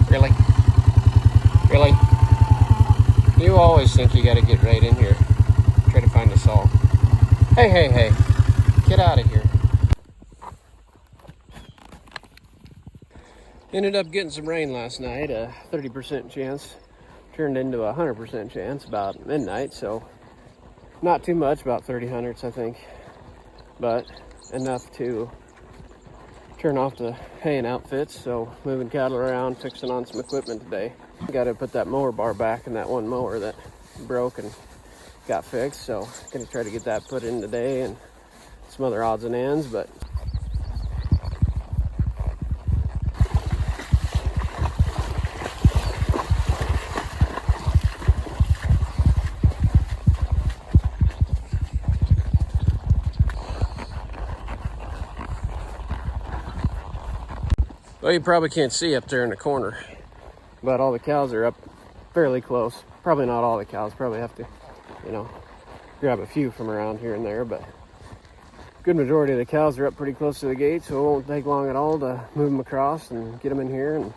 Really? Really? You always think you gotta get right in here. Try to find us all. Hey, hey, hey. Get out of here. Ended up getting some rain last night. A 30% chance turned into a 100% chance about midnight. So not too much, about 30 hundredths, I think. But enough to turn off the hay and outfits. So moving cattle around, fixing on some equipment today. Got to put that mower bar back in that one mower that broke and got fixed. So gonna try to get that put in today and some other odds and ends. But well, you probably can't see up there in the corner, but all the cows are up fairly close. Probably not all the cows, probably have to, grab a few from around here and there, but good majority of the cows are up pretty close to the gate, so it won't take long at all to move them across and get them in here, and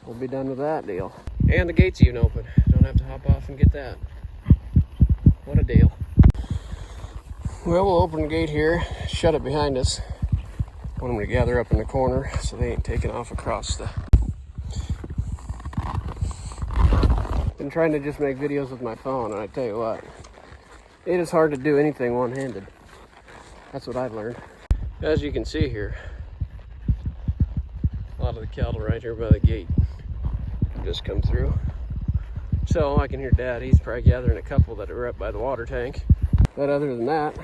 we'll be done with that deal. And the gate's even open. Don't have to hop off and get that. What a deal. Well, we'll open the gate here, shut it behind us. Want them to gather up in the corner so they ain't taking off across the... Been trying to just make videos with my phone, and I tell you what, it is hard to do anything one-handed. That's what I've learned. As you can see here, a lot of the cattle right here by the gate just come through. So I can hear Dad, he's probably gathering a couple that are up by the water tank. But other than that,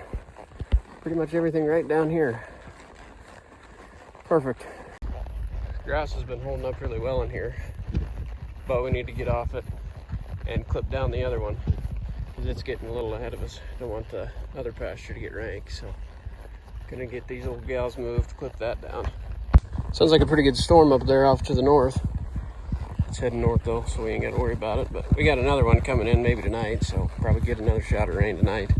pretty much everything right down here. Perfect. Grass has been holding up really well in here, but we need to get off it and clip down the other one because it's getting a little ahead of us. Don't want the other pasture to get rank, so gonna get these old gals moved, clip that down. Sounds like a pretty good storm up there off to the north. It's heading north though, so we ain't gotta worry about it, but we got another one coming in maybe tonight, so probably get another shot of rain tonight.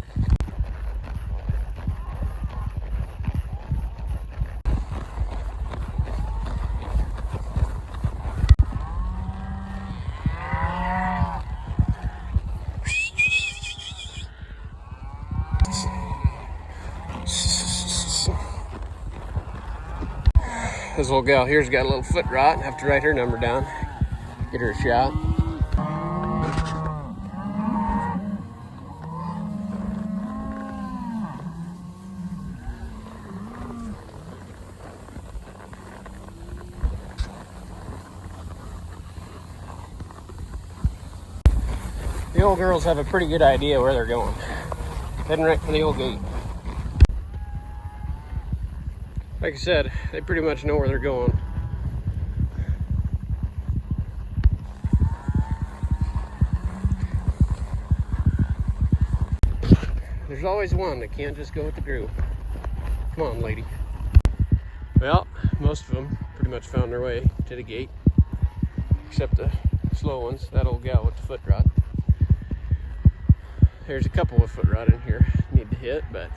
This old gal here's got a little foot rot. Have to write her number down. Get her a shot. The old girls have a pretty good idea where they're going. Heading right for the old gate. Like I said, they pretty much know where they're going. There's always one that can't just go with the group. Come on, lady. Well, most of them pretty much found their way to the gate, except the slow ones, that old gal with the foot rot. There's a couple with foot rot in here need to hit, but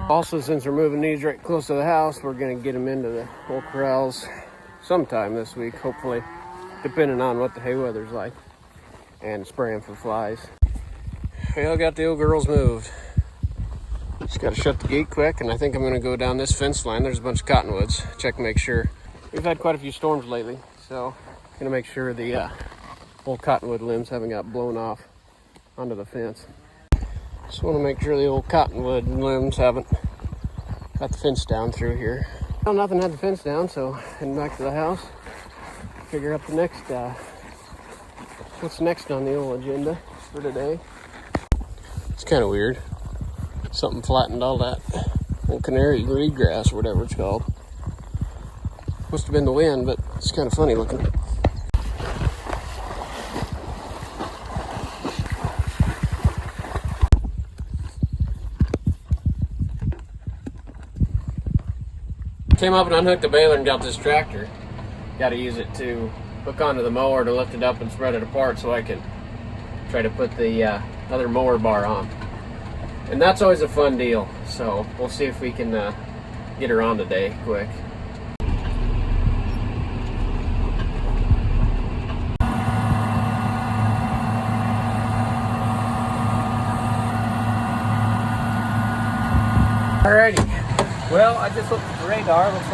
also, since we're moving these right close to the house, we're going to get them into the old corrals sometime this week, hopefully, depending on what the hay weather's like, and spraying for flies. Well, got the old girls moved. Just got to shut the gate quick, and I think I'm going to go down this fence line. There's a bunch of cottonwoods. Check and make sure. We've had quite a few storms lately, so going to make sure the old cottonwood limbs haven't got blown off onto the fence. Just want to make sure the old cottonwood limbs haven't got the fence down through here. Well, nothing had the fence down, so heading back to the house. Figure out the next, what's next on the old agenda for today. It's kind of weird. Something flattened all that old canary reed grass or whatever it's called. Must have been the wind, but it's kind of funny looking. Came up and unhooked the baler and got this tractor. Got to use it to hook onto the mower to lift it up and spread it apart so I can try to put the other mower bar on. And that's always a fun deal. So we'll see if we can get her on today quick. Alrighty, well, I just looked at the radar. Looks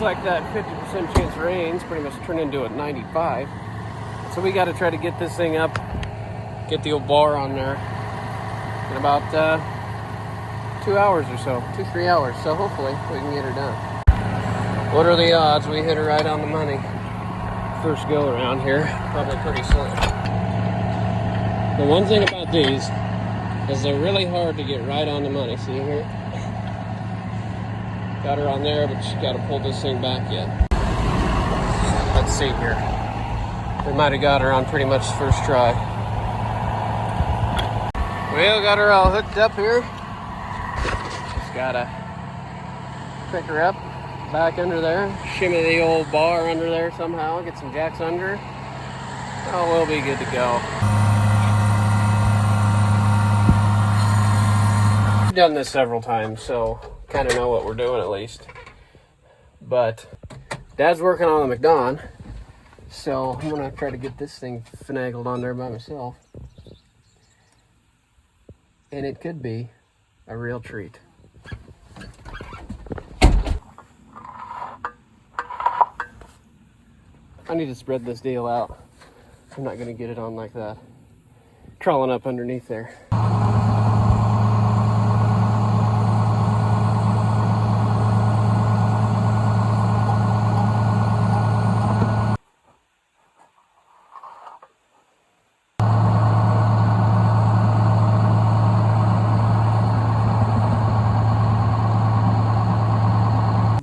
like that 50% chance of rain's pretty much turned into a 95. So we got to try to get this thing up, get the old bar on there in about 2 hours or so, 2-3 hours. So hopefully we can get her done. What are the odds we hit her right on the money first go around here? Probably pretty slim. The one thing about these is they're really hard to get right on the money. See here? Got her on there, but she's got to pull this thing back yet. Let's see here. We might have got her on pretty much the first try. Well, got her all hooked up here. Just gotta pick her up, back under there, shimmy the old bar under there somehow, get some jacks under. Oh, we'll be good to go. I've done this several times, so kind of know what we're doing at least. But Dad's working on the McDon, so I'm gonna try to get this thing finagled on there by myself. And it could be a real treat. I need to spread this deal out. I'm not gonna get it on like that. Crawling up underneath there.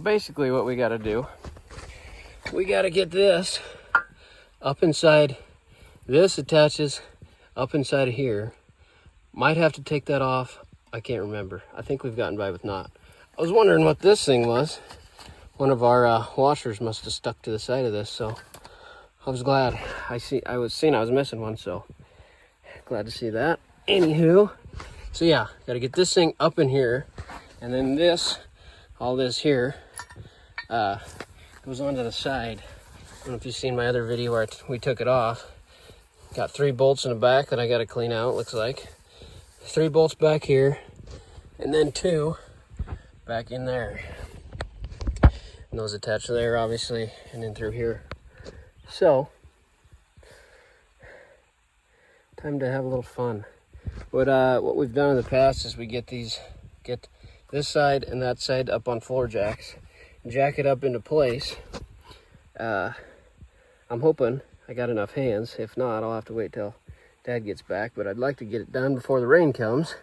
Basically what we got to do, we got to get this up inside. This attaches up inside of here. Might have to take that off. I can't remember. I think we've gotten by with not. I was wondering what this thing was. One of our washers must have stuck to the side of this, so I was glad. I was missing one, so glad to see that. Anywho, so yeah, got to get this thing up in here, and then this, all this here, goes onto the side. I don't know if you've seen my other video where we took it off. Got 3 bolts in the back that I got to clean out, looks like. 3 bolts back here, and then 2 back in there. And those attached there, obviously, and then through here. So, time to have a little fun. What we've done in the past is we get this side and that side up on floor jacks, jack it up into place. I'm hoping I got enough hands. If not, I'll have to wait till Dad gets back, but I'd like to get it done before the rain comes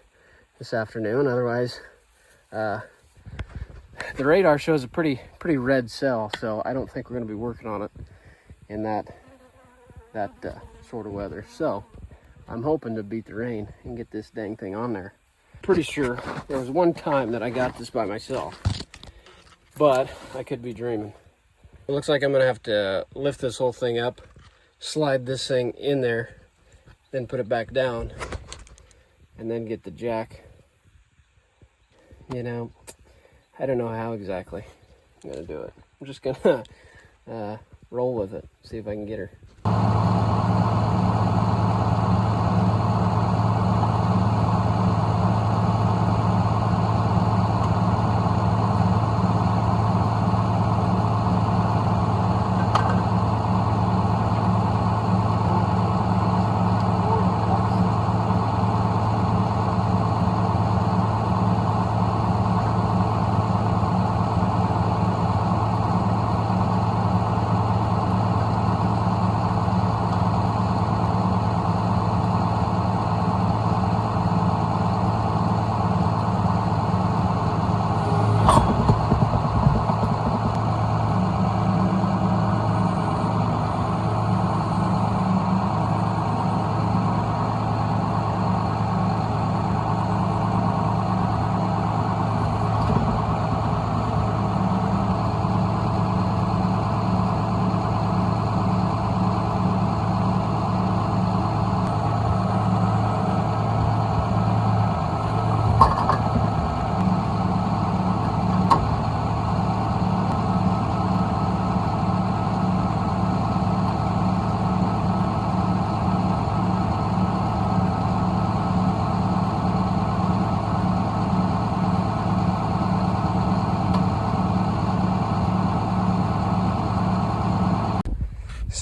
this afternoon. Otherwise, the radar shows a pretty red cell, so I don't think we're going to be working on it in that sort of weather. So I'm hoping to beat the rain and get this dang thing on there. Pretty sure there was one time that I got this by myself, but I could be dreaming. It looks like I'm gonna have to lift this whole thing up, slide this thing in there, then put it back down, and then get the jack. You know, I don't know how exactly I'm gonna do it. I'm just gonna roll with it, see if I can get her.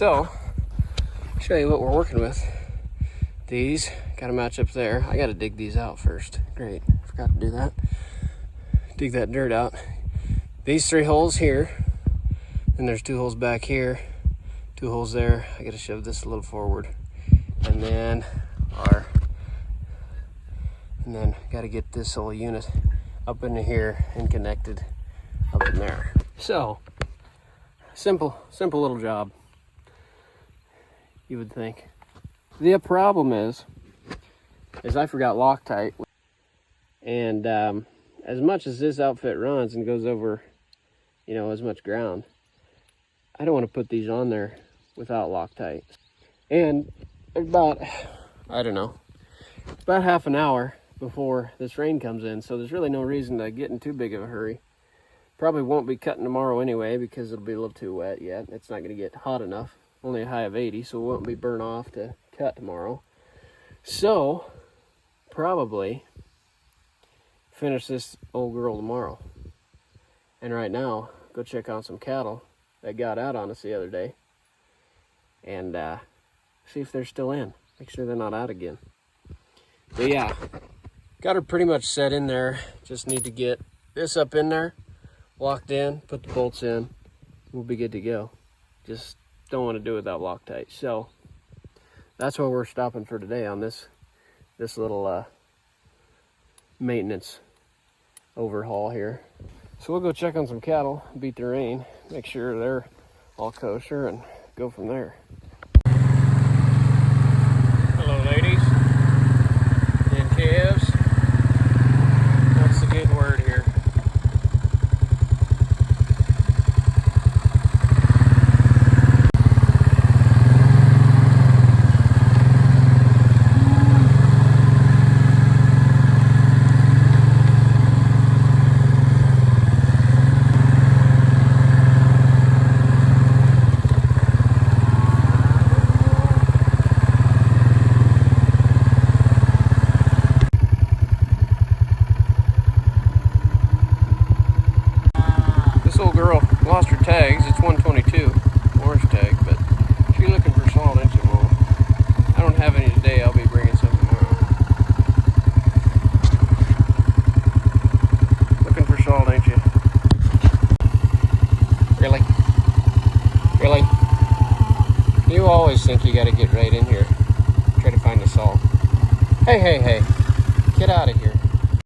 So, show you what we're working with. These gotta match up there. I gotta dig these out first. Great, forgot to do that. Dig that dirt out. These 3 holes here, and there's 2 holes back here, 2 holes there. I gotta shove this a little forward, and then gotta get this whole unit up into here and connected up in there. So, simple little job, you would think. The problem is I forgot Loctite, and as much as this outfit runs and goes over, you know, as much ground, I don't want to put these on there without Loctite. And about, I don't know, about half an hour before this rain comes in, so there's really no reason to get in too big of a hurry. Probably won't be cutting tomorrow anyway because it'll be a little too wet yet. It's not going to get hot enough. Only a high of 80, so it won't be burnt off to cut tomorrow. So, probably finish this old girl tomorrow. And right now, go check on some cattle that got out on us the other day and see if they're still in. Make sure they're not out again. But yeah, got her pretty much set in there. Just need to get this up in there, locked in, put the bolts in. We'll be good to go. Just don't want to do it without Loctite. So that's why we're stopping for today on this little maintenance overhaul here. So we'll go check on some cattle, beat the rain, make sure they're all kosher, and go from there. Hello ladies and calves. What's the good word here? Lost her tags. It's 122 orange tag, but she's looking for salt, ain't she, Mom? I don't have any today. I'll be bringing some tomorrow. Looking for salt, ain't you? Really? Really? You always think you got to get right in here, try to find the salt. Hey, hey, hey! Get out of here.